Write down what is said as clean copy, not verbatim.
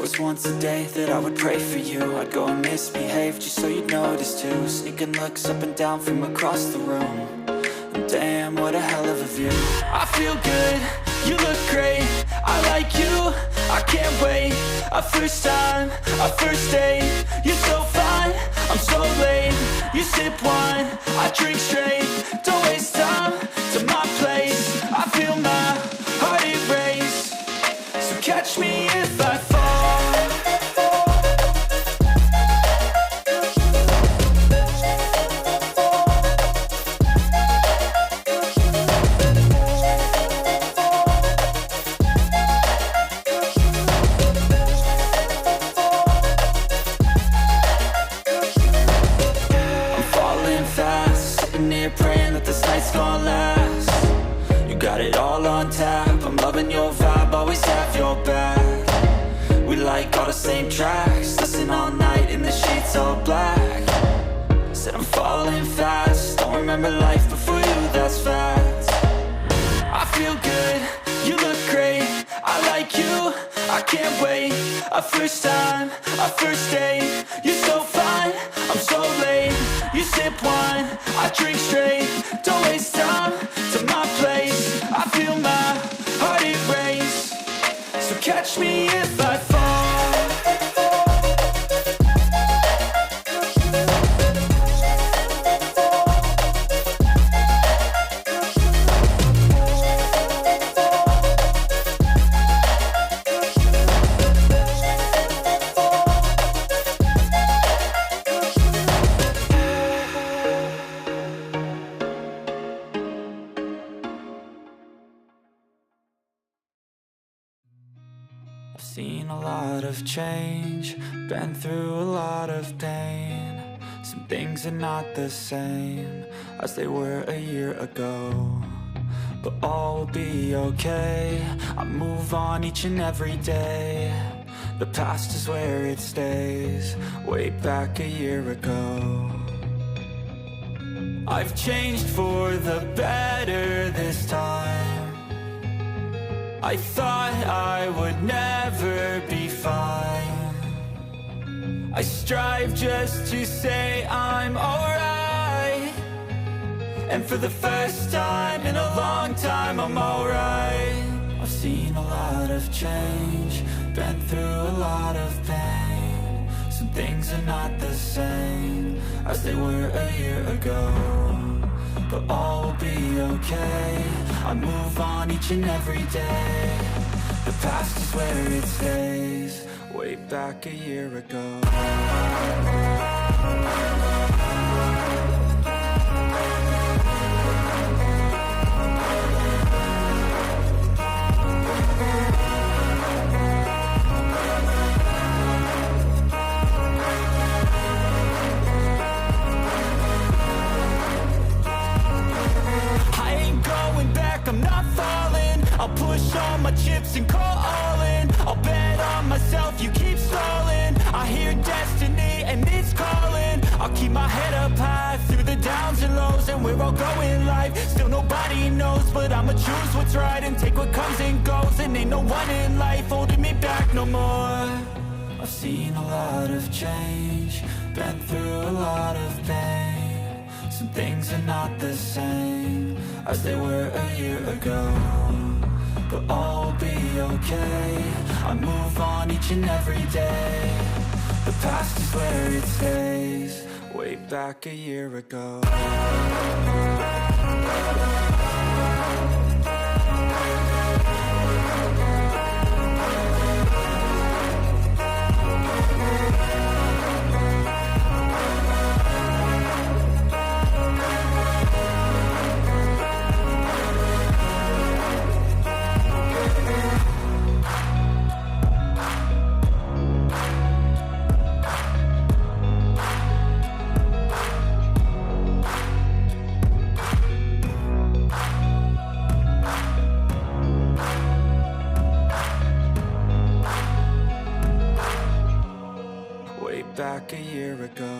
was once a day that I would pray for you. I'd go and misbehave just so you'd notice too. Sneaking looks up and down from across the room. And damn, what a hell of a view. I feel good, you look great, I like you, I can't wait. A first time, a first date, you're so fine, I'm so late. You sip wine, I drink straight, don't waste time to my place. I feel my heart erase, so catch me if I fall. Praying that this night's gonna last. You got it all on tap, I'm loving your vibe, always have your back. We like all the same tracks, listen all night in the sheets all black. Said I'm falling fast, don't remember life before you, that's fact. I feel good, you look great, I like you, I can't wait. A first time, a first date, you're so fine, I'm so late. You sip wine, I drink straight, don't waste time to my place. I feel my heart erase, so catch me if I fall. Seen a lot of change, been through a lot of pain. Some things are not the same as they were a year ago, but all will be okay. I move on each and every day. The past is where it stays, way back a year ago. I've changed for the better this time. I thought I would never be fine. I strive just to say I'm alright, and for the first time in a long time I'm alright. I've seen a lot of change, been through a lot of pain. Some things are not the same as they were a year ago, but all will be okay. I move on each and every day. The past is where it stays, way back a year ago. I'm not falling, I'll push all my chips and call all in. I'll bet on myself, you keep stalling. I hear destiny and it's calling. I'll keep my head up high through the downs and lows, and we're all going life. Still nobody knows, but I'ma choose what's right and take what comes and goes. And ain't no one in life holding me back no more. I've seen a lot of change, been through a lot of pain. Some things are not the same as they were a year ago, but all will be okay. I move on each and every day. The past is where it stays, way back a year ago. Back a year ago.